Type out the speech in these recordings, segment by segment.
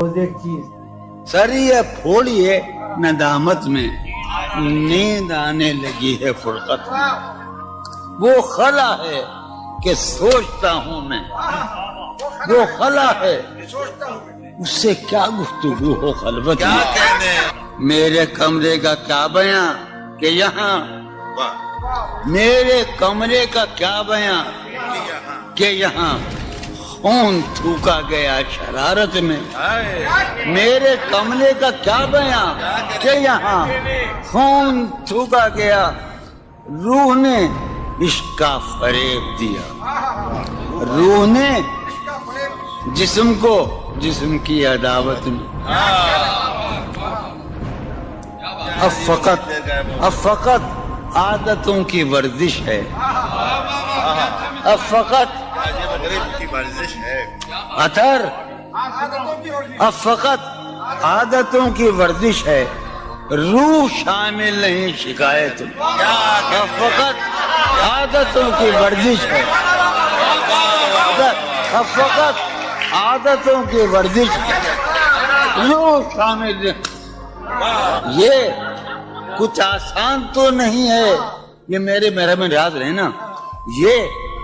ایک چیز سر یہ پھوڑیے ندامت میں نیند آنے لگی ہے فرقت میں، وہ خلا ہے کہ سوچتا ہوں میں، وہ خلا ہے اس سے کیا گفتگو ہو خلوت میں، میرے کمرے کا کیا بیاں کہ یہاں، میرے کمرے کا کیا بیاں کہ یہاں خون تھوکا گیا شرارت میں، میرے کمرے کا کیا بیاں کہ یہاں خون تھوکا گیا، روح نے عشق کا فریب دیا، روح نے جسم کو جسم کی عداوت میں، اب فقط عادتوں کی ورزش ہے، اب فقط اثر، اب فقط عادتوں کی ورزش ہے، روح شامل نہیں شکایت میں، اب فقط عادتوں کی ورزش ہے، اب فقط عادتوں کی ورزش ہے، روح شامل نہیں۔ یہ کچھ آسان تو نہیں ہے، یہ میرے محرم ریاض رہے نا، یہ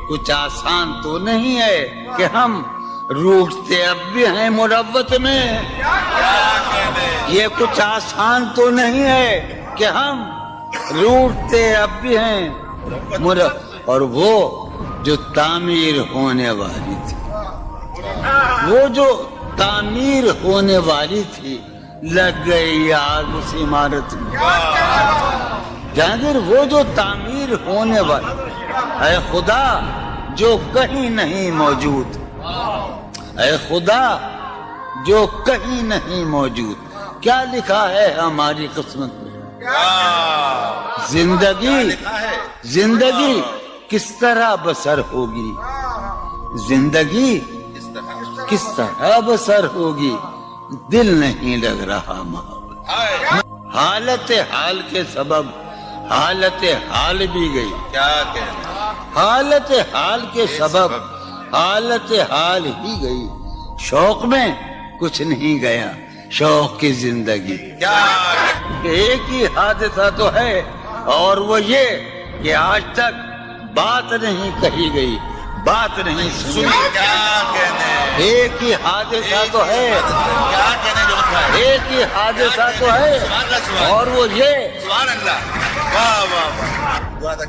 کچھ آسان تو نہیں ہے کہ ہم روٹتے اب بھی ہیں مروت میں، یہ کچھ آسان تو نہیں ہے کہ ہم روٹتے اب بھی ہیں مروت، اور وہ جو تعمیر ہونے والی تھی، وہ جو تعمیر ہونے والی تھی لگ گئی آگ اس عمارت میں، جہانگیر وہ جو تعمیر ہونے والی، اے خدا جو کہیں نہیں موجود، اے خدا جو کہیں نہیں موجود، کیا لکھا ہے ہماری قسمت میں، زندگی کس طرح بسر ہوگی، زندگی کس طرح بسر ہوگی، دل نہیں لگ رہا محبت، حالت حال کے سبب حالت حال بھی گئی، کیا کہنا، حالت حال کے سبب حالت حال ہی گئی، شوق میں کچھ نہیں گیا، شوق کی زندگی، ایک ہی حادثہ تو ہے اور وہ یہ کہ آج تک بات نہیں کہی گئی، بات نہیں سنی، ایک ہی حادثہ تو ہے، ایک ہی حادثہ تو ہے اور وہ یہ،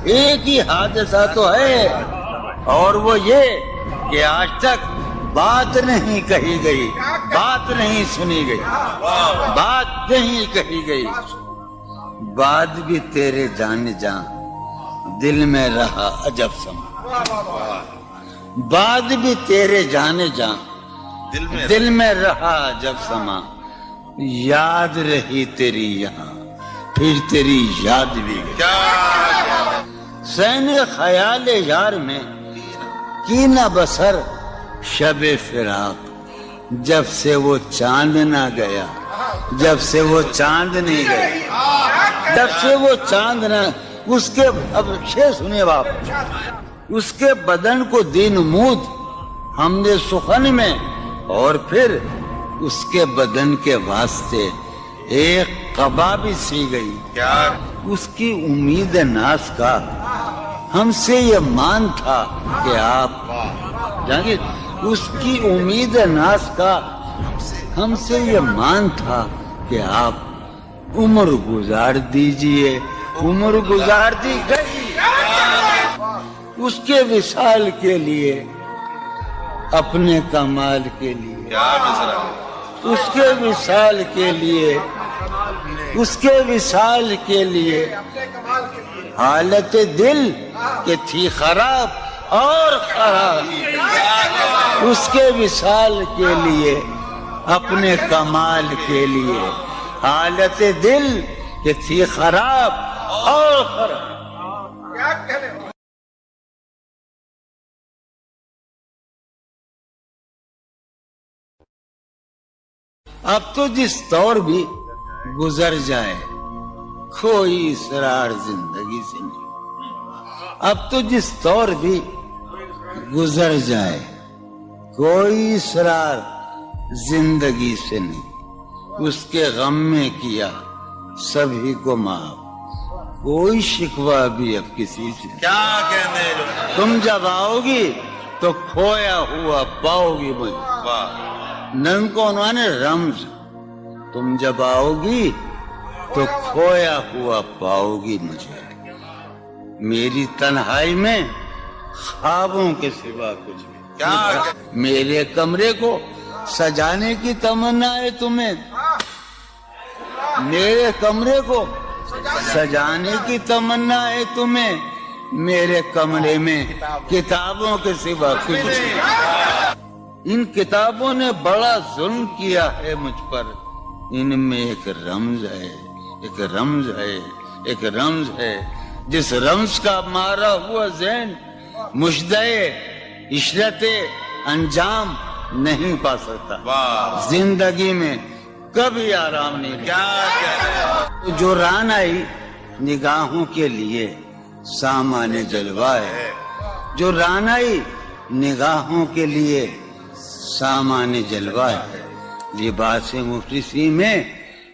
ایک ہی حادثہ تو ہے اور وہ یہ کہ آج تک بات نہیں کہی گئی، بات نہیں سنی گئی، بات نہیں کہی گئی، بات بھی تیرے جان جان دل میں رہا عجب سما، بات بھی تیرے جانے جان دل میں رہا جب سما، یاد رہی تیری یہاں پھر تیری یاد بھی گئی، سین خیال یار میں کی نہ بسر شب فراق، جب سے وہ چاند نہ گیا، جب سے وہ چاند نہیں گیا، جب سے وہ چاند نہ، اس کے اب شعر سنیے باپ، اس کے بدن کو دی نمود ہم نے سخن میں، اور پھر اس کے بدن کے واسطے ایک قبا بھی سی گئی، اس کی امید ناز کا ہم سے یہ مان تھا کہ آپ جانگے، اس کی امید ناز کا ہم سے یہ مان تھا کہ آپ عمر گزار دیجئے، عمر گزار دی گئی اس کے وصال کے لیے، اپنے کمال کے لیے، اس کے وصال کے لیے، اس کے وصال کے لیے، حالت دل کہ تھی خراب اور خراب، اس کے وصال کے لیے، اپنے کمال کے لیے، حالت دل کہ تھی خراب اور خراب۔ اب تو جس دور بھی گزر جائے کوئی اسرار زندگی سے نہیں، اب تو جس دور بھی گزر جائے کوئی اسرار زندگی سے نہیں، اس کے غم میں کیا سبھی کو معاف، کوئی شکوہ بھی اب کسی سے۔ کیا کہنے لوگ، تم جب آؤ گی تو کھویا ہوا پاؤ گی مجھے، واہ نن کو انہوں نے رمز، تم جب آؤ گی تو کھویا ہوا پاؤ گی مجھے، میری تنہائی میں خوابوں کے سوا کچھ بھی۔ کیا میرے کمرے کو سجانے کی تمنا ہے تمہیں، میرے کمرے کو سجانے کی تمنا ہے تمہیں، میرے کمرے میں کتابوں کے سوا کچھ نہیں۔ ان کتابوں نے بڑا ظلم کیا ہے مجھ پر، ان میں ایک رمز ہے، ایک رمز ہے، ایک رمز ہے، جس رمز کا مارا ہوا ذہن مشدے عشرت انجام نہیں پا سکتا، واہ زندگی میں کبھی آرام نہیں۔ کیا کہنے، جو ران آئی نگاہوں کے لیے سامان جلوہ ہے، جو ران آئی نگاہوں کے لیے سامان جلوہ ہے، لباس مفلسی میں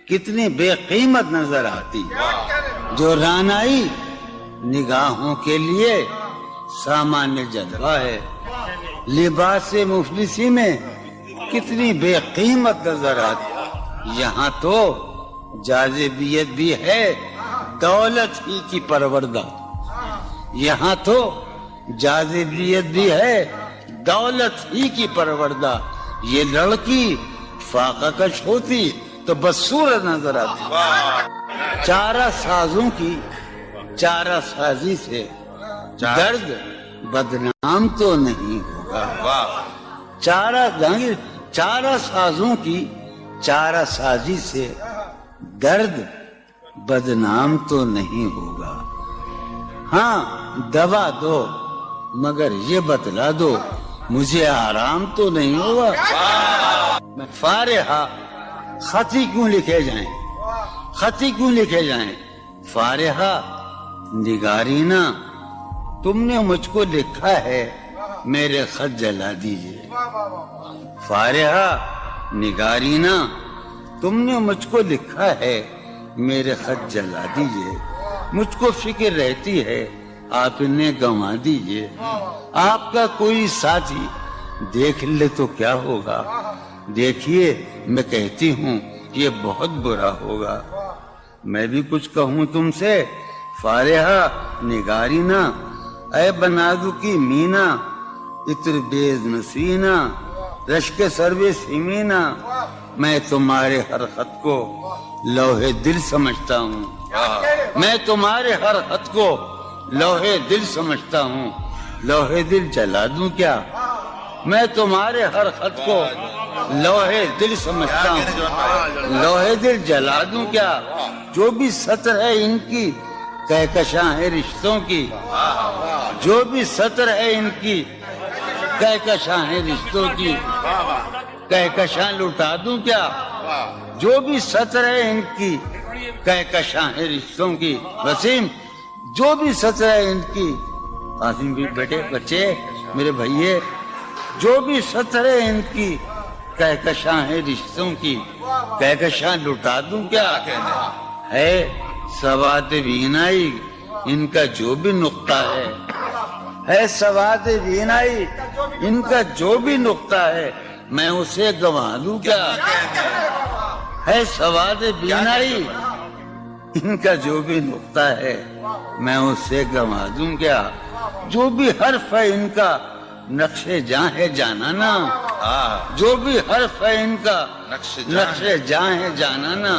کتنی بے قیمت نظر آتی، جو ران آئی نگاہوں کے لیے سامان جلوہ ہے، لباس مفلسی میں کتنی بے قیمت نظر آتی، یہاں تو جاذبیت بھی ہے دولت ہی کی پروردہ، یہاں تو جاذبیت بھی ہے دولت ہی کی پروردہ، یہ لڑکی فاقہ کش ہوتی تو بدصورت نظر آتی، چارہ سازوں کی چارہ سازی سے درد بدنام تو نہیں ہوگا، واہ چارہ سازوں کی چارہ سازی سے درد بدنام تو نہیں ہوگا، ہاں دوا دو مگر یہ بتلا دو مجھے آرام تو نہیں ہوگا، میں فارحہ خطی کیوں لکھے جائیں، خطی کیوں لکھے جائیں، فارحہ نگارینا تم نے مجھ کو لکھا ہے میرے خط جلا دیجئے، فارحہ نگارینا تم نے مجھ کو لکھا ہے میرے خط جلا دیجئے، مجھ کو فکر رہتی ہے آپ نے گنوا دیجئے، آپ کا کوئی ساتھی دیکھ لے تو کیا ہوگا، دیکھیے میں کہتی ہوں یہ بہت برا ہوگا، میں بھی کچھ کہوں تم سے فارحہ نگارینا، اے بنادو کی مینا عطر بیز نسینا رشک سروے سیمینا، میں تمہارے ہر خط کو لوہے دل سمجھتا ہوں، میں تمہارے ہر خط کو لوہے دل سمجھتا ہوں، لوہے دل جلا دوں کیا، میں تمہارے ہر خط کو لوہے دل سمجھتا ہوں، لوہے دل جلا دوں کیا، جو بھی سطر ہے ان کی کہکشاں ہے رشتوں کی، جو بھی سطر ہے ان کی کہکشاں ہے رشتوں کی، کہکشاں لٹا دوں کیا، جو بھی سطر ہے ان کی کہکشاں ہے رشتوں کی، وسیم جو بھی سطر ہے ان کی، قاسم بھی بیٹے بچے میرے بھائیے، جو بھی سطر ہے ان کی کہکشاں ہے رشتوں کی، کہکشاں لٹا دوں کیا، ہے سواد بینائی ان کا جو بھی نقطہ ہے سواد بینائی ان کا جو بھی نقطہ ہے میں اسے گنوا دوں کیا، ہے سواد بینائی ان کا جو بھی نقطہ ہے میں اسے گنوا دوں کیا، جو بھی حرف ہے ان کا نقش جاں ہے جانانا، جو بھی حرف ہے ان کا نقش جاں ہے جانانا،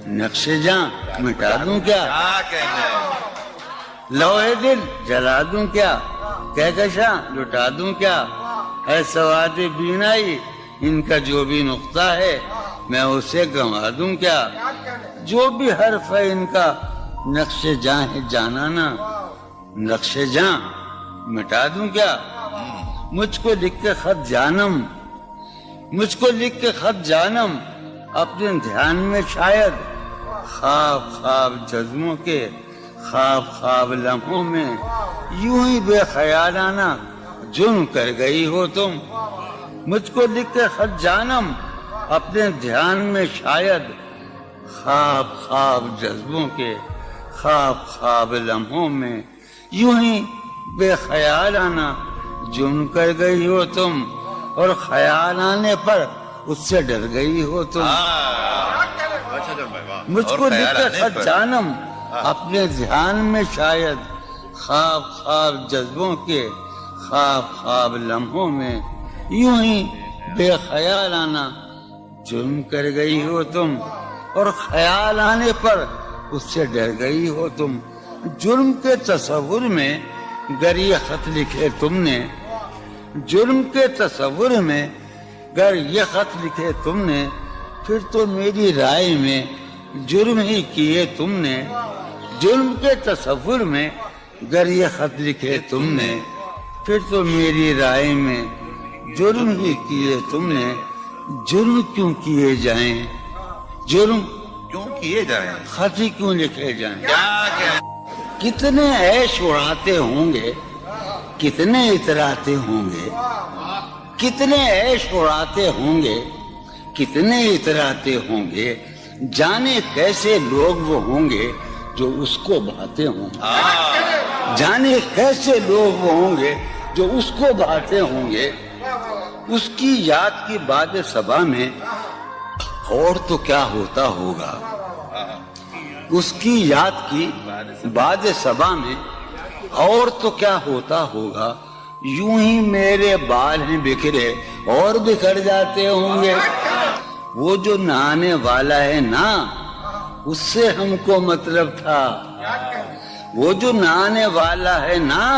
نقش جاں مٹا دوں کیا، لوہے دل جلا دوں کیا، کہکشاں لٹا دوں کیا، ہے سواد بینائی ان کا جو بھی نقطہ ہے میں اسے گنوا دوں کیا، جو بھی حرف ہے ان کا نقش جاں ہے جانانا، نقش جاں مٹا دوں کیا، مجھ کو لکھ کے خط جانم، مجھ کو لکھ کے خط جانم، اپنے دھیان میں شاید خواب خواب جذبوں کے خواب خواب لمحوں میں یوں ہی بے خیالانہ جرم کر گئی ہو تم، مجھ کو لکھ کے خط جانم اپنے دھیان میں شاید خواب خواب جذبوں کے خواب خواب لمحوں میں یوں ہی بے خیال آنا جرم کر گئی ہو تم، اور خیال آنے پر اس سے ڈر گئی ہو تم۔ مجھ کو لکھے خط جانم اپنے دھیان میں شاید خواب خواب جذبوں کے خواب خواب لمحوں میں یوں ہی بے خیال آنا جرم کر گئی ہو تم، اور خیال آنے پر اس سے ڈر گئی ہو تم۔ جرم کے تصور میں گر یہ خط لکھے تم نے، جرم کے تصور میں گر یہ خط لکھے تم نے، پھر تو میری رائے میں جرم ہی کیے تم نے۔ جرم کے تصور میں گر یہ خط لکھے تم نے، پھر تو میری رائے میں جرم ہی کیے تم نے۔ جرم کیوں کیے جائیں، جرم کیوں کیے جائیں، خط ہی کیوں لکھے جائیں؟ کیا کتنے عیش اڑاتے ہوں گے، کتنے اتراتے ہوں گے، کتنے عیش اڑاتے ہوں گے، کتنے اتراتے ہوں گے، جانے کیسے لوگ وہ ہوں گے جو اس کو بھاتے ہوں گے، جانے کیسے لوگ وہ ہوں گے جو اس کو بھاتے ہوں گے۔ اس کی یاد کی باد صبا میں اور تو کیا ہوتا ہوگا، اس کی یاد کی باد صبا میں اور تو کیا ہوتا ہوگا، یوں ہی میرے بال ہیں بکھرے اور بکھر جاتے ہوں گے۔ وہ جو نہانے والا ہے نا، اس سے ہم کو مطلب تھا، وہ جو نہانے والا ہے نا،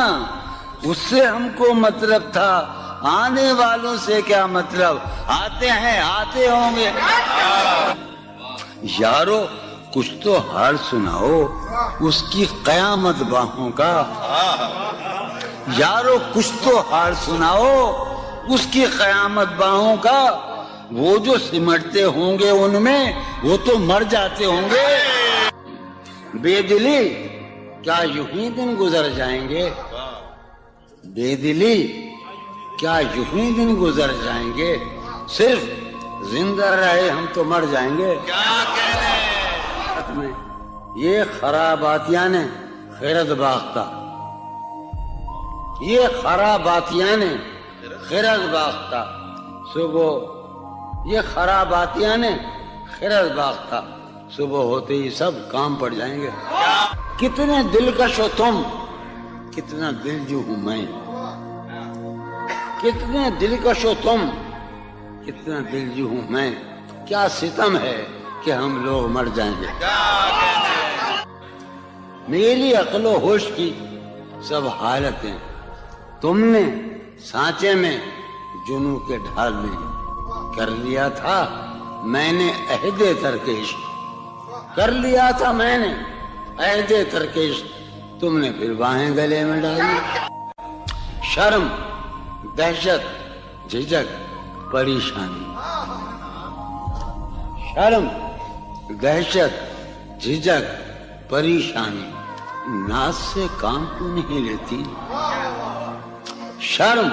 اس سے ہم کو مطلب تھا، آنے والوں سے کیا مطلب، آتے ہیں آتے ہوں گے۔ یارو کچھ تو حال سناؤ اس کی قیامت باہوں کا، یارو کچھ تو حال سناؤ اس کی قیامت باہوں کا، وہ جو سمٹتے ہوں گے ان میں وہ تو مر جاتے ہوں گے۔ بے دلی کیا یوں ہی دن گزر جائیں گے، بے دلی کیا یوں ہی دن گزر جائیں گے، صرف زندہ رہے ہم تو مر جائیں گے۔ یہ خراباتیاں نے خیرت باختہ، یہ خراباتیاں نے خیرت باختہ، صبح یہ خراباتیاں نے خیرت باختہ، صبح ہوتے ہی سب کام پڑ جائیں گے۔ کتنے دلکش ہو تم، کتنا دل جو ہوں میں، کتنے دلکش ہو تم، کتنا دل جو ہوں میں، کیا ستم ہے کہ ہم لوگ مر جائیں گے۔ میری عقل و ہوش کی سب حالتیں تم نے سانچے میں جنوں کے ڈھال میں کر لیا تھا، میں نے عہد ترکش کر لیا تھا، میں نے عہد ترکش، تم نے پھر باہیں گلے میں ڈالی۔ شرم دہشت جھجک پریشانی، شرم دہشت جھجک پریشانی، ناز سے کام کیوں نہیں لیتی، شرم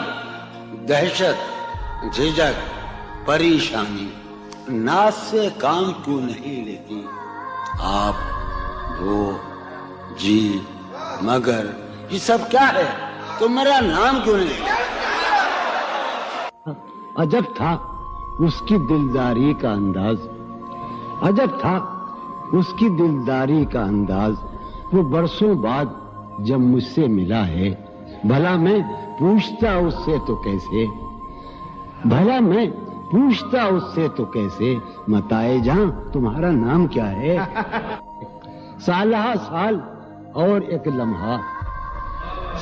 دہشت جھجک پریشانی، ناز سے کام کیوں نہیں لیتی، آپ وہ جی مگر یہ سب کیا ہے، تو میرا نام کیوں نہیں؟ عجب تھا اس کی دلداری کا انداز، عجب تھا اس کی دلداری کا انداز، وہ برسوں بعد جب مجھ سے ملا ہے، بھلا میں پوچھتا اس سے تو کیسے، بھلا میں پوچھتا اس سے تو کیسے، متائے جہاں تمہارا نام کیا ہے، سالہ سال اور ایک لمحہ،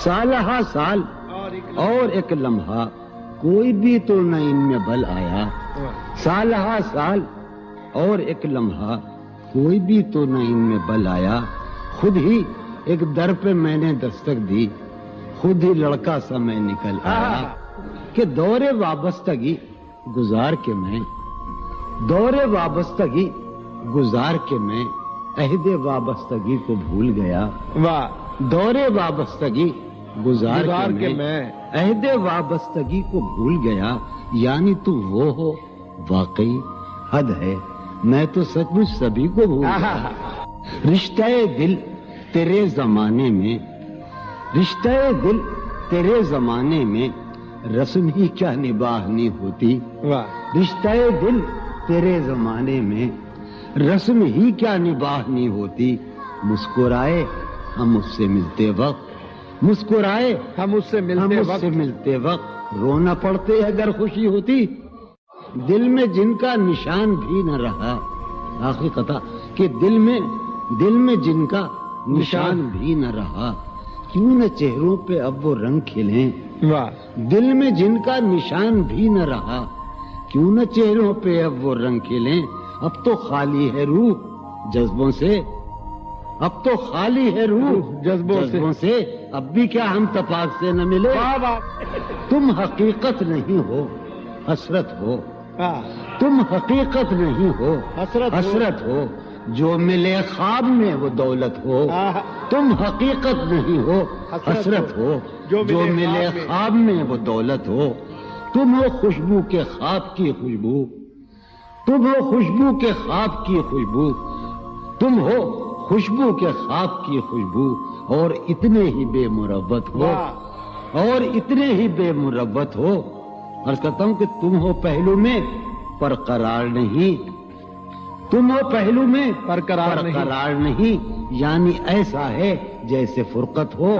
سالہ سال اور ایک لمحہ، کوئی بھی تو نہ ان میں بل آیا، سالہ سال اور ایک لمحہ، کوئی بھی تو نہ ان میں بل آیا، خود ہی ایک در پہ میں نے دستک دی، خود ہی لڑکا سا میں نکل آیا، کہ دور وابستگی گزار کے میں، دور وابستگی گزار کے میں عہد وابستگی کو بھول گیا، دور وابستگی گزار کے میں عہد وابستگی کو بھول گیا، یعنی تو وہ ہو واقعی حد ہے، میں تو سچ مچ سبھی کو بھول گیا۔ رشتہ دل تیرے زمانے میں، رشتہ دل تیرے زمانے میں رسم ہی کیا نباہنی ہوتی۔ رشتہ دل تیرے زمانے میں رسم ہی کیا نباہنی ہوتی۔ مسکرائے ہم اس سے ملتے وقت، مسکرائے ہم اس سے ملتے وقت رونا پڑتے اگر خوشی ہوتی۔ دل میں جن کا نشان بھی نہ رہا، آخری قطع، کہ دل میں جن کا نشان بھی نہ رہا، کیوں نہ چہروں پہ اب وہ رنگ کھلیں۔ دل میں جن کا نشان بھی نہ رہا، کیوں نہ چہروں پہ اب وہ رنگ کھلیں۔ اب تو خالی ہے روح جذبوں سے، اب تو خالی ہے روح جذبوں سے، اب بھی کیا ہم تپاک سے نہ ملے۔ تم حقیقت نہیں ہو حسرت ہو، تم حقیقت نہیں ہو حسرت ہو، جو ملے خواب میں وہ دولت ہو۔ تم حقیقت نہیں ہو حسرت ہو، جو ملے خواب میں وہ دولت ہو۔ تم ہو خوشبو کے خواب کی خوشبو، تم ہو خوشبو کے خواب کی خوشبو، تم ہو خوشبو کے خواب کی خوشبو، اور اتنے ہی بے مروت ہو، اور اتنے ہی بے مروت ہو۔ عرض کرتا ہوں کہ تم ہو پہلو میں پر قرار نہیں، تم ہو پہلو میں پر قرار نہیں، یعنی ایسا ہے جیسے فرقت ہو۔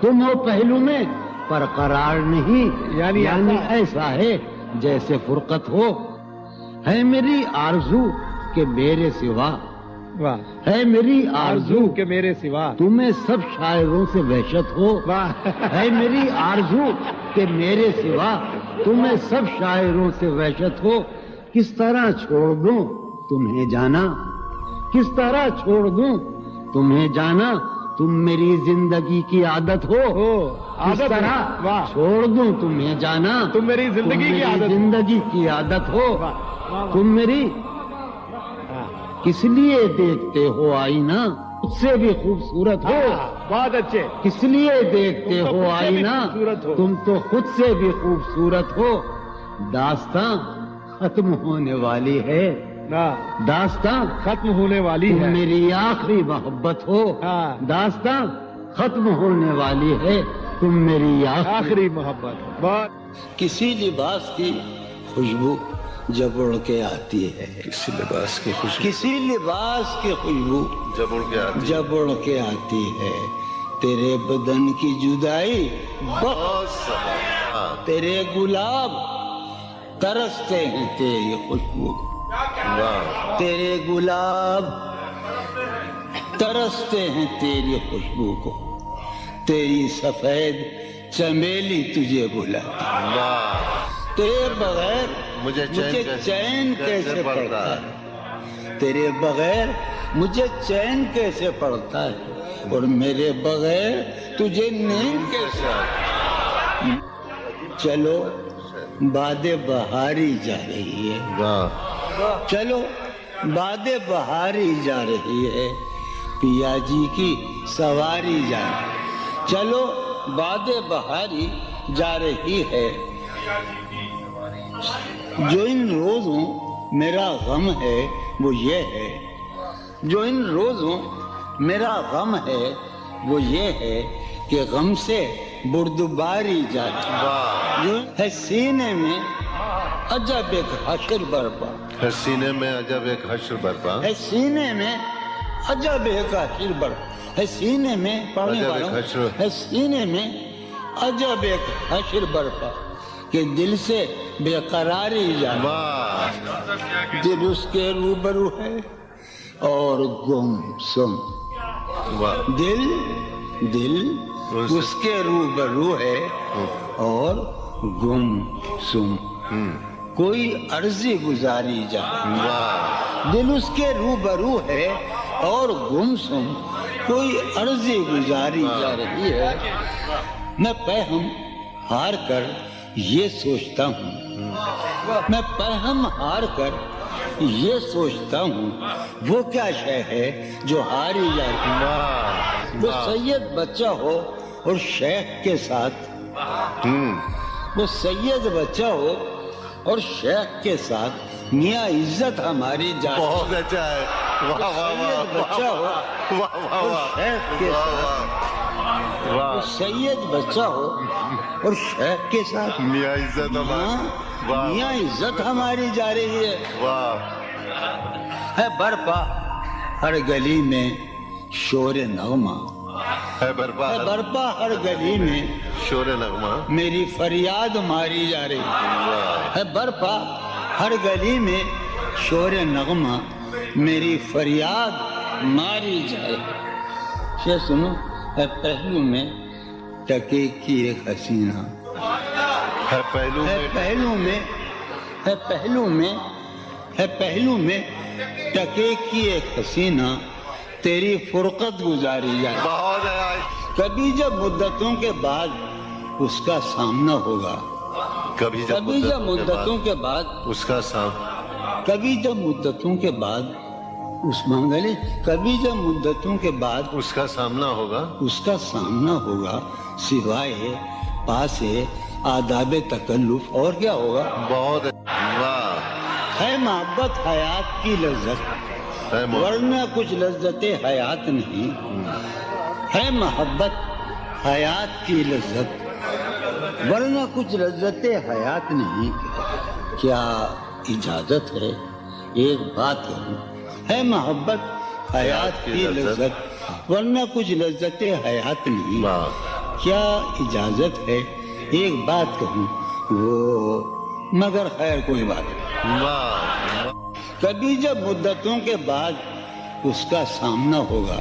تم ہو پہلو میں پر قرار نہیں، یعنی ایسا ہے جیسے فرقت ہو۔ ہے میری آرزو کہ میرے سوا، ہے میری آرزو کہ میرے سوا تمہیں سب شاعروں سے وحشت ہو۔ ہے میری آرزو کہ میرے سوا تمہیں سب شاعروں سے وحشت ہو۔ کس طرح چھوڑ دوں تمہیں جانا، کس طرح چھوڑ دوں تمہیں جانا، تم میری زندگی کی عادت ہو۔ کس طرح چھوڑ دوں تمہیں جانا، تم میری زندگی کی عادت ہو۔ تم میری کس لیے دیکھتے ہو آئینہ، خود سے بھی خوبصورت ہو۔ بہت اچھے۔ کس لیے دیکھتے ہو آئینہ، تم تو خود سے بھی خوبصورت ہو۔ داستاں ختم ہونے والی ہے، داستاں ختم ہونے والی تم ہے، میری آخری محبت ہو۔ داستاں ختم ہونے والی ہے، تم میری آخری محبت۔ بہت کسی لباس کی خوشبو جب اڑ کے آتی ہے، کسی لباس کی خوشبو کسی لباس کی خوشبو جب اڑ کے آتی جب اڑ کے آتی ہے، تیرے بدن کی جدائی بہت سبا۔ تیرے گلاب ترستے ہیں تیری خوشبو، تیرے گلاب ترستے ہیں تیری خوشبو کو، تیری سفید چمیلی تجھے بلاتی، تیرے بغیر مجھے چین کیسے پڑتا ہے، تیرے بغیر مجھے چین کیسے پڑتا ہے، اور میرے بغیر تجھے نیند کیسے آتی۔ چلو باد بہاری جا رہی ہے، چلو باد بہاری جا رہی ہے، پیا جی کی سواری جا رہی ہے، چلو باد بہاری جا رہی ہے۔ جو ان روزوں میرا غم ہے وہ یہ ہے، جو ان روزوں میرا غم ہے وہ یہ ہے کہ غم سے بردباری جاتی، جو ہے سینے میں عجب ایک حشر برپا، ہے سینے میں عجب ایک حشر برپا، ہے سینے میں عجب ایک حشر برپا، ہے سینے میں پڑھنے والوں، ہے سینے میں عجب ایک حشر برپا، کہ دل سے بے قراری جاتی، دل اس کے روبرو ہے اور گم سم، دل اس کے روبرو ہے اور گم سم، کوئی عرضی گزاری جاتی، دل اس کے روبرو ہے اور گم سم، کوئی عرضی گزاری جا رہی ہے۔ میں پہم ہار کر یہ سوچتا ہوں، میں پہم ہار کر یہ سوچتا ہوں، وہ کیا شے ہے جو ہاری جاتی ہے، وہ سید بچہ ہو اور شیخ کے ساتھ، وہ سید بچہ ہو اور شیخ کے ساتھ میاں عزت ہماری جان بہت اچھا ہے. واہ واہ واہ بچہ ہو واہ واہ اور واہ شیخ کے ساتھ واہ. سید بچہ ہو اور شیخ کے ساتھ میاں عزت ہماری. واہ میاں عزت ہماری جا رہی ہے. واہ. ہے برپا ہر گلی میں شور نغمہ، ہے برپا ہے برپا ہر گلی میں شور نغمہ. میری فریاد ماری جا رہی واہ. ہے. برپا ہر گلی میں شور نغمہ میری فریاد ماری جائے. شے سنو، ہے پہلو میں ٹکے کی ایک حسینہ، ہے پہلو ہے میں پہلو میں، ہے پہلو میں، ہے پہلو میں ٹکے کی ایک حسینہ تیری فرقت گزاری جائے. بہت ہے. کبھی جب مدتوں کے بعد اس کا سامنا ہوگا، کبھی کبھی جب مدتوں کے بعد، اس کا سام کبھی جب مدتوں کے بعد اس مانگلے، کبھی جب مدتوں کے بعد اس کا سامنا ہوگا. اس کا سامنا ہوگا، سوائے پاس آداب تکلف اور کیا ہوگا. بہت ہے. واہ. ہے محبت حیات کی لذت، ہے ورنہ کچھ لذت حیات نہیں. ہے محبت حیات کی لذت، ورنہ کچھ لذت حیات نہیں. کیا اجازت ہے ایک بات کہوں؟ ہے محبت حیات کی لذت، ورنہ کچھ لذت حیات نہیں. واہ. کیا اجازت ہے ایک بات کہوں؟ وہ مگر خیر کوئی بات نہیں. واہ. کبھی جب مدتوں کے بعد اس کا سامنا ہوگا،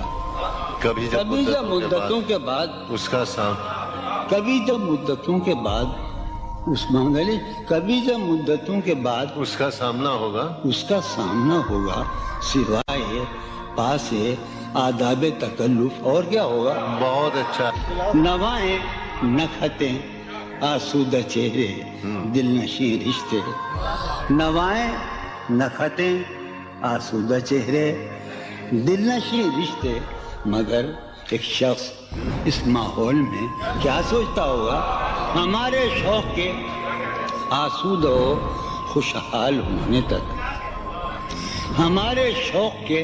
کبھی جب مدتوں کے بعد اس کا سام کبھی جب مدتوں کے بعد اس مانگلے، کبھی جب مدتوں کے بعد اس کا سامنا ہوگا. اس کا سامنا ہوگا، سوائے پاس آداب تکلف اور کیا ہوگا. بہت اچھا. نوائیں نکھتیں آسودہ چہرے دل نشیں رشتے. نوائیں نکھتیں آسودہ چہرے دل نشیں رشتے. مگر ایک شخص اس ماحول میں کیا سوچتا ہوگا؟ ہمارے شوق کے آسودہ و خوشحال ہونے تک، ہمارے شوق کے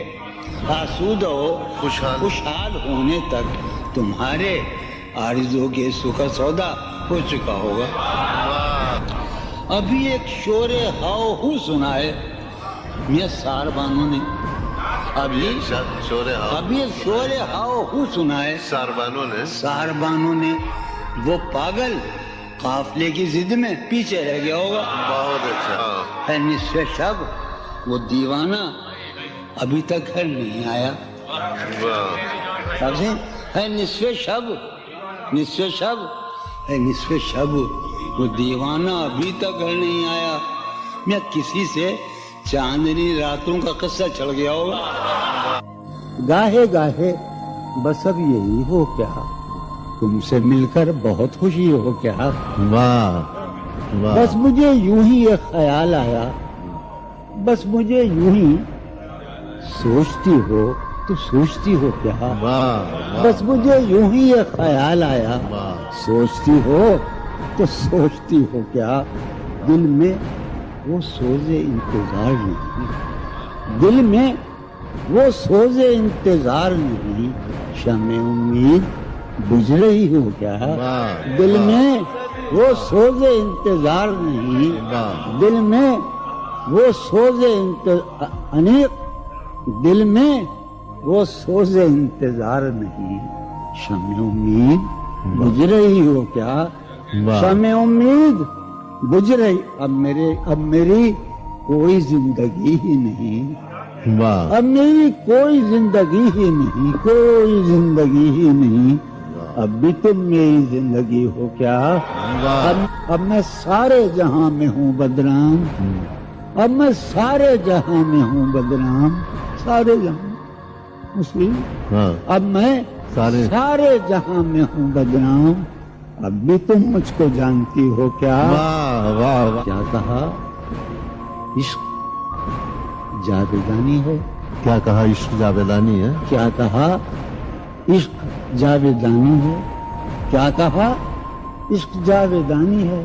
آسودہ و خوشحال ہونے تک تمہارے آرزو کے سکھ سودا ہو چکا ہوگا. ابھی ایک شور ہاؤ ہو سنا ہے میاں سار بانو نے. ابھی ایک شور ہاؤ ہو سنا ہے سار بانو نے. وہ پاگل قافلے کی ضد میں پیچھے رہ گیا ہوگا. بہت اچھا. ہے نصف شب وہ دیوانہ ابھی تک گھر نہیں آیا. ہے نصف شب، نصف شب، ہے نصف شب وہ دیوانہ ابھی تک گھر نہیں آیا. میں کسی سے چاندنی راتوں کا قصہ چڑھ گیا ہوگا. گاہے گاہے بس اب یہی ہو کیا، تم سے مل کر بہت خوشی ہو کیا. واہ. بس مجھے یوں ہی ایک خیال آیا، بس مجھے یوں ہی سوچتی ہو تو سوچتی ہو کیا. بس مجھے یوں ہی ایک خیال آیا، سوچتی ہو تو سوچتی ہو کیا. دل میں وہ سوز انتظار نہیں، دل میں وہ سوز انتظار نہیں. شمع امید بجھ رہی ہو کیا. دل میں وہ سوز انتظار نہیں، دل میں وہ سوز دل میں وہ سوز انتظار نہیں. شمع امید بجھ رہی ہو کیا. شمع امید بجھ رہی. اب میری کوئی زندگی ہی نہیں. اب میری کوئی زندگی ہی نہیں، کوئی زندگی ہی نہیں. اب بھی تم میری زندگی ہو کیا. اب میں سارے جہاں میں ہوں بدنام. اب میں سارے جہاں میں ہوں بدنام. سارے جہاں مسلم. اب میں سارے جہاں میں ہوں بدنام. اب بھی تم مجھ کو جانتی ہو کیا. کیا کہا عشق جاویدانی ہے. کیا کہا عشق جاویدانی ہے. کیا کہا عشق جاویدانی ہے. کیا کہا عشق جاویدانی ہے.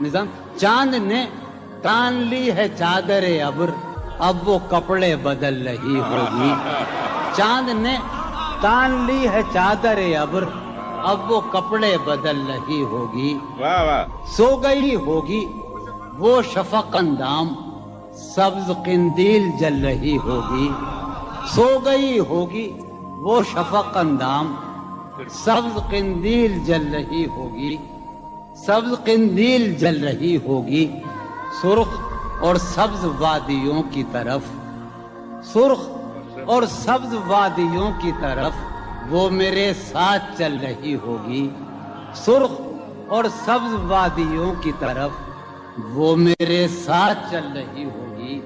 نظام چاند نے تان لی ہے چادر ابر اب وہ کپڑے بدل رہی ہوگی چاند نے تان لی ہے چادر ابر اب وہ کپڑے بدل رہی ہوگی واہ واہ سو گئی ہوگی وہ شفق اندام سبز قندیل جل رہی ہوگی سو گئی ہوگی وہ شفق اندام سبز قندیل جل رہی ہوگی سبز قندیل جل رہی ہوگی سرخ اور سبز وادیوں کی طرف سرخ اور سبز وادیوں کی طرف وہ میرے ساتھ چل رہی ہوگی سرخ اور سبز وادیوں کی طرف وہ میرے ساتھ چل رہی ہوگی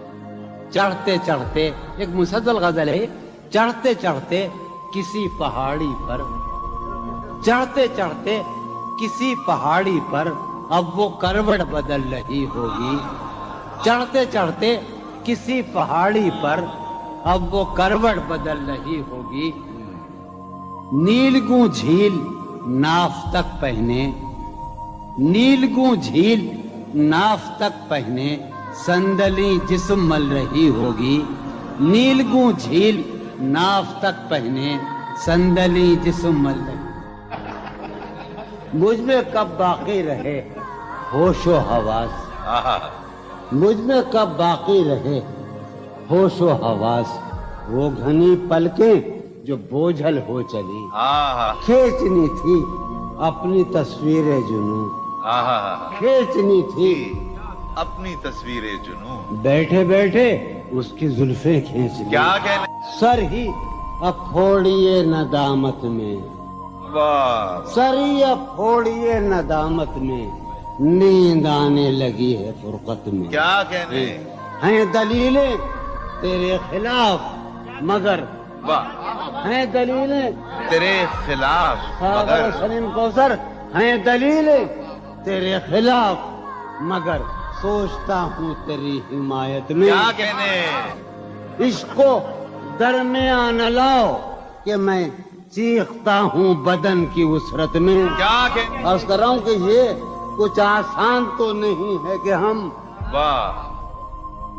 چڑھتے چڑھتے ایک مسلسل غزل ہے چڑھتے چڑھتے کسی پہاڑی پر چڑھتے چڑھتے کسی پہاڑی پر اب وہ کروٹ بدل رہی ہوگی چڑھتے چڑھتے کسی پہاڑی پر اب وہ کروٹ بدل رہی ہوگی نیلگوں جھیل ناف تک پہنے نیلگوں جھیل ناف تک پہنے سندلی جسم مل رہی ہوگی نیلگوں جھیل ناف تک پہنے سندلی جسم مل رہی مجھ میں کب باقی رہے ہوش و حواس مجھ میں کب باقی رہے ہوش و حواس وہ گھنی پلکیں جو بوجھل ہو چلی کھینچنی تھی اپنی تصویر جنوں کھینچنی تھی اپنی تصویر جنوں بیٹھے بیٹھے اس کی زلفیں کھینچ لی کیا کہنے سر ہی اب پھوڑیے ندامت میں واہ سر ہی اب پھوڑیے ندامت میں نیند آنے لگی ہے فرقت میں کیا کہنے ہیں دلیلیں تیرے خلاف مگر واہ ہیں دلیلیں تیرے خلاف مگر سلیم کوثر ہیں دلیلیں تیرے خلاف مگر سوچتا ہوں تیری حمایت میں کیا کہنے عشق کو درمیان لاؤ کہ میں چیختا ہوں بدن کی وسرت میں کیا کہنے عرض کر رہا ہوں کہ یہ کچھ آسان تو نہیں ہے کہ ہم واہ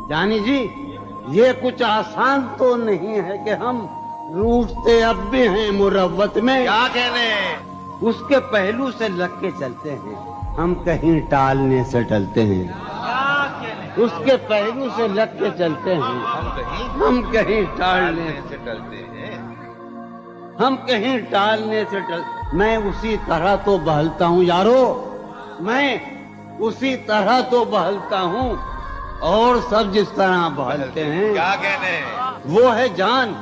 جانی جی یہ کچھ آسان تو نہیں ہے کہ ہم روٹتے اب بھی ہیں مروت میں کیا کہنے اس کے پہلو سے لگ کے چلتے ہیں ہم کہیں ٹالنے سے ٹلتے ہیں اس کے پہلو سے لگ کے چلتے ہیں ہم کہیں ٹالنے سے ڈلتے ہیں ہم کہیں ٹالنے سے میں اسی طرح تو بہلتا ہوں یارو میں اسی طرح تو بہلتا ہوں اور سب جس طرح بہلتے ہیں کیا کہنے وہ ہے جان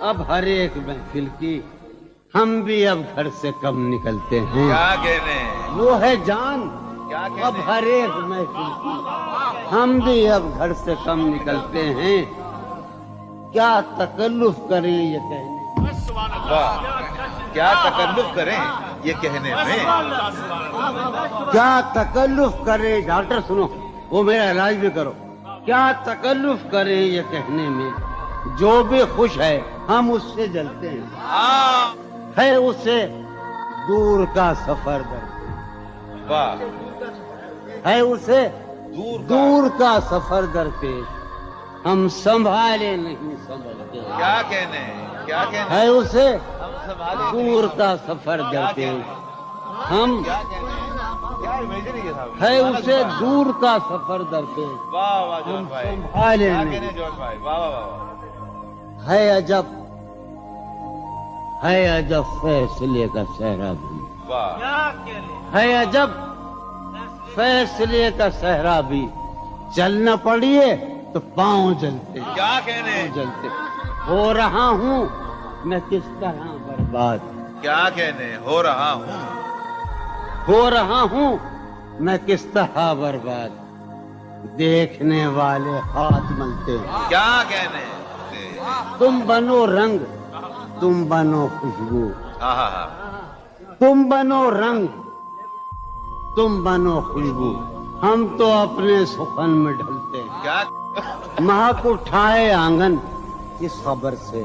اب ہر ایک محفل کی ہم بھی اب گھر سے کم نکلتے ہیں کیا کہنے وہ ہے جان کیا اب کہنے ہر ایک محفل کی ہم بھی اب گھر سے کم نکلتے ہیں کیا تکلف کریں یہ کہنے واہ کیا تکلف کریں یہ کہنے میں کیا تکلف کرے ڈاکٹر سنو وہ میرا علاج بھی کرو کیا تکلف کریں یہ کہنے میں جو بھی خوش ہے ہم اس سے جلتے ہیں ہے اسے دور کا سفر درپیش واہ ہے اسے دور دور کا سفر درپیش ہم سنبھالے نہیں سنبھلتے کیا کہنے کیا کہنے ہے اسے ہم سنبھالے دور کا سفر درپیش ہم کیا کہنے کیا امیجن ہے صاحب ہے اسے دور کا سفر درپیش واہ واہ جون بھائی سنبھالے کیا نہیں کہنے جون بھائی واہ واہ واہ ہے عجب فیصلے کا صحرا بھی واہ ہے عجب فیصلے کا صحرا بھی چلنا پڑیے تو پاؤں جلتے کیا کہنے جلتے ہو رہا ہوں میں کس طرح برباد کیا کہنے ہو رہا ہوں میں کس طرح برباد دیکھنے والے ہاتھ ملتے ہیں کیا کہنے تم بنو رنگ تم بنو خوشبو ہاں ہاں ہاں تم بنو رنگ تم بنو خوشبو ہم تو اپنے سخن میں ڈھلتے ہیں کیا مہک اٹھائے آنگن اس خبر سے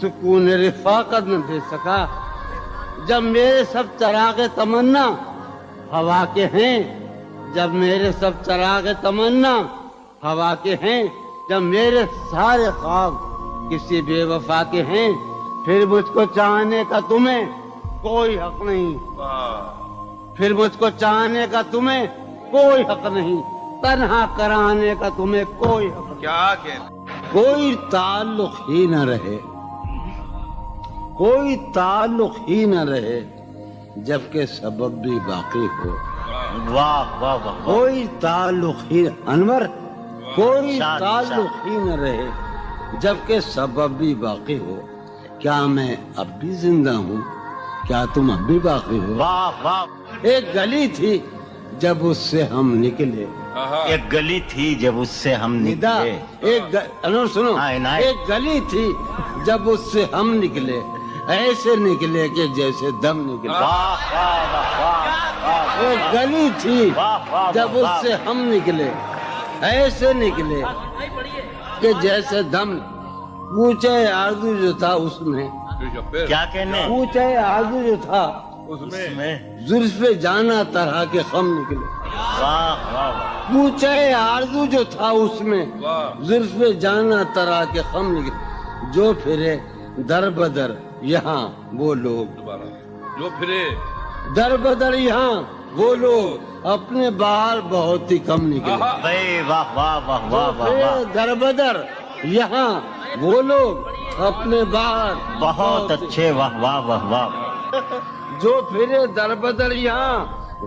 سکون رفاقت نہ دے سکا جب میرے سب چراغ تمنا ہوا کے ہیں، جب میرے سب چراغ تمنا ہوا کے ہیں، جب میرے سارے خواب کسی بے وفا کے ہیں، پھر مجھ کو چاہنے کا تمہیں کوئی حق نہیں، پھر مجھ کو چاہنے کا تمہیں کوئی حق نہیں، تنہا کرانے کا تمہیں کوئی حق نہیں۔ کیا کہنا؟ کوئی تعلق ہی نہ رہے، کوئی تعلق ہی نہ رہے جبکہ سبب بھی باقی ہو۔ واہ واہ واہ، کوئی تعلق ہی انور، کوئی تعلق ہی نہ رہے جبکہ سبب بھی باقی ہو۔ کیا میں اب بھی زندہ ہوں؟ کیا تم اب بھی باقی ہو؟ واہ واہ، ایک گلی تھی جب اس سے ہم نکلے، ایک گلی تھی جب اس سے ہم ندا نکلے، انور سنو، ہاں، عنایت۔ ایک گلی تھی جب اس سے ہم نکلے، ایسے نکلے کہ جیسے دم نکلے۔ واہ واہ واہ واہ، ایک گلی تھی واہ واہ جب اس سے ہم نکلے، ایسے نکلے کہ جیسے دم۔ پوچھے آرزو جو تھا اس میں، کیا کہنے پوچھے آرزو جو تھا اس میں؟ زلف جانا طرح کے خم نکلے۔ واہ واہ واہ، پوچھے آرزو جو تھا اس میں، زلف جانا طرح کے خم نکلے۔ جو پھرے در بدر یہاں وہ لوگ، جو پھرے در بدر یہاں وہ لوگ، اپنے باہر بہت ہی کم نکلے۔ بھائی واہ واہ واہ واہ واہ واہ، در بدر یہاں وہ لوگ، اپنے باہر بہت اچھے، واہ واہ واہ واہ، جو پھرے در بدر یہاں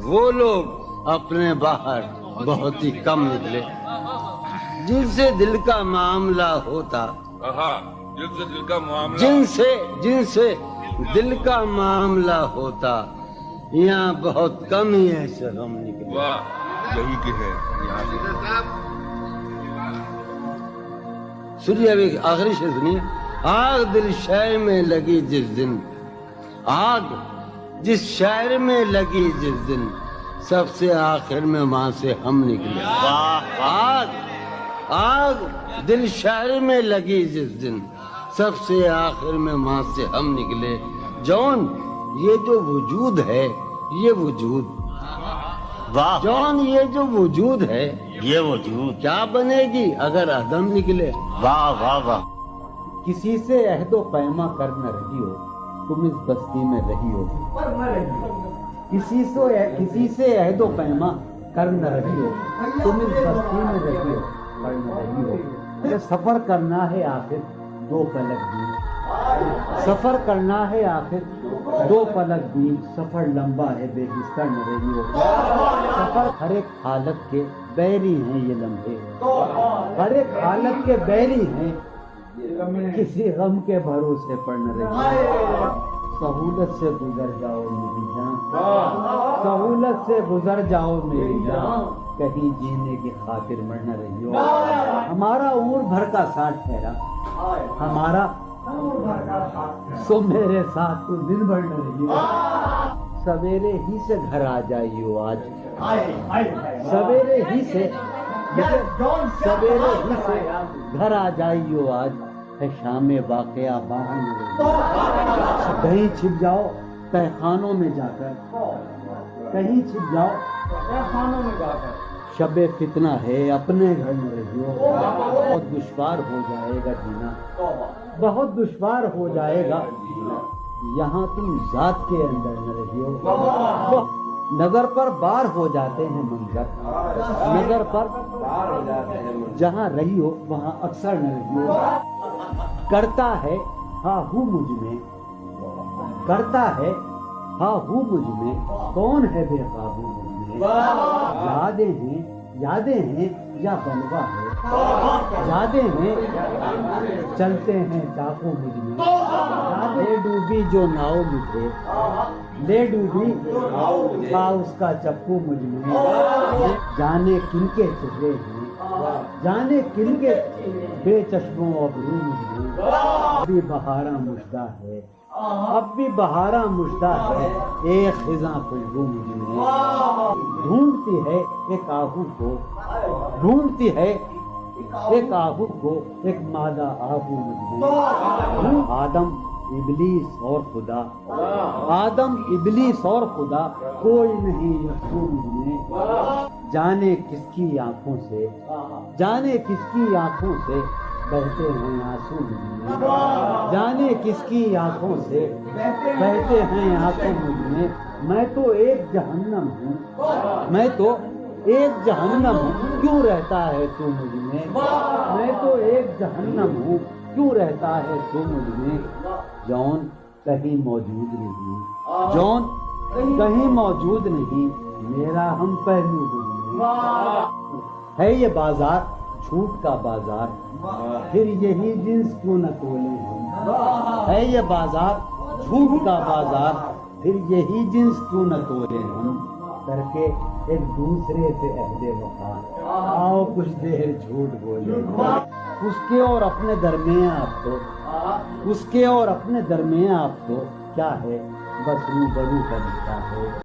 وہ لوگ، اپنے باہر بہت ہی کم نکلے۔ جن سے دل کا معاملہ ہوتا، جن سے دل کا معاملہ، جن سے دل کا معاملہ ہوتا، یہاں بہت کم ہی ایسے غم نکلے۔ واہ، یہی کہ ہے یہاں سے۔ سنیے ابھی آخری شعر سنیے۔ آگ دل شہر میں لگی جس دن، آگ جس شہر میں لگی جس دن، سب سے آخر میں وہاں سے ہم نکلے۔ آگ آگ دل شہر میں لگی جس دن، سب سے آخر میں وہاں سے ہم نکلے۔ جون یہ جو وجود ہے، یہ وجود، واہ جون یہ جو وجود ہے، یہ وجود، کیا بنے گی اگر عدم نکلے۔ واہ واہ واہ، کسی سے عہد و پیما کر نہ رہی ہو، تم اس بستی میں رہی ہو۔ کسی سے عہد و پیما کر نہ رہی ہو، تم اس بستی میں رہی ہو، پر نہ رہی ہو۔ یہ سفر کرنا ہے آخر دو پلک دور، سفر کرنا ہے آخر دو پلک دور، سفر لمبا ہے بے بستر نہ رہی ہو۔ سفر ہر ایک حالت کے بیری ہیں یہ لمحے، ہر ایک حالت کے بیری ہیں، کسی غم کے بھروسے پر نہ رہی۔ سہولت سے گزر جاؤ میری جان، سہولت سے گزر جاؤ میری جان، کہیں جینے کی خاطر مر نہ رہی ہو۔ ہمارا عمر بھر کا ساتھ ٹھہرا، ہمارا سو میرے ساتھ تو دن بھر نہ رہی ہو۔ سویرے ہی سے گھر آ جائیو آج، سویرے ہی سے گھر آ جائیو آج، ہے شام واقعہ باہر نہ رہی۔ کہیں چھپ جاؤ تہخانوں میں جا کر، کہیں چھپ جاؤ تہخانوں میں جا کر، شب فتنہ ہے اپنے گھر میں رہیو۔ بہت دشوار ہو جائے گا جینا، بہت دشوار ہو جائے گا جینا، یہاں تم ذات کے اندر نہ رہیو۔ نظر پر بار ہو جاتے ہیں منظر، نظر پر بار ہو جاتے ہیں، جہاں رہی ہو وہاں اکثر نہ رہیو۔ کرتا ہے ہاں ہوں مجھ میں، کرتا ہے ہاں ہوں مجھ میں، کون ہے بے قابو مجھ میں۔ یادیں ہیں یا بلوا ہے، یادیں ہیں چلتے ہیں چاقو مجھ میں۔ لے ڈوبی جو ناؤ مجھے، لے ڈوبی تھا اس کا چپو مجھ میں۔ جانے کن کے چہرے ہیں، جانے کن کے بے چشموں ابرو مجھ میں۔ ابھی بہاراں مژدہ ہے، اب بھی بہاراں مژدہ ہے، ایک خزاں خوشبو مجھ میں۔ ڈھونڈتی ہے ایک آہو کو، ڈھونڈتی ہے ایک آہو کو ایک مادہ آہو مجھ میں، آدم ابلیس اور خدا، آدم ابلیس اور خدا، کوئی نہیں یسوع مجھ میں، جانے کس کی آنکھوں سے، جانے کس کی آنکھوں سے بہتے ہیں آنسو مجھ میں، جانے کس کی آنکھوں سے بہتے ہیں آنسو مجھ میں تو ایک جہنم ہوں، میں تو ایک جہنم ہوں، کیوں رہتا ہے تو مجھ میں تو ایک جہنم ہوں، کیوں رہتا ہے تو مجھ میں، جون کہیں موجود نہیں، جون کہیں موجود نہیں، میرا ہم پہلو گزرے، ہے یہ بازار جھوٹ کا بازار، پھر یہی جنس کیوں نہ تولیں ہم، ہے یہ بازار جھوٹ کا بازار، پھر یہی جنس کیوں نہ تولیں ہم، کر کے ایک دوسرے سے عہد وفا، آؤ کچھ دیر جھوٹ بولے، اس کے اور اپنے درمیان آپ تو، اس کے اور اپنے درمیان آپ تو کیا ہے، بس روبرو کا رشتہ ہے۔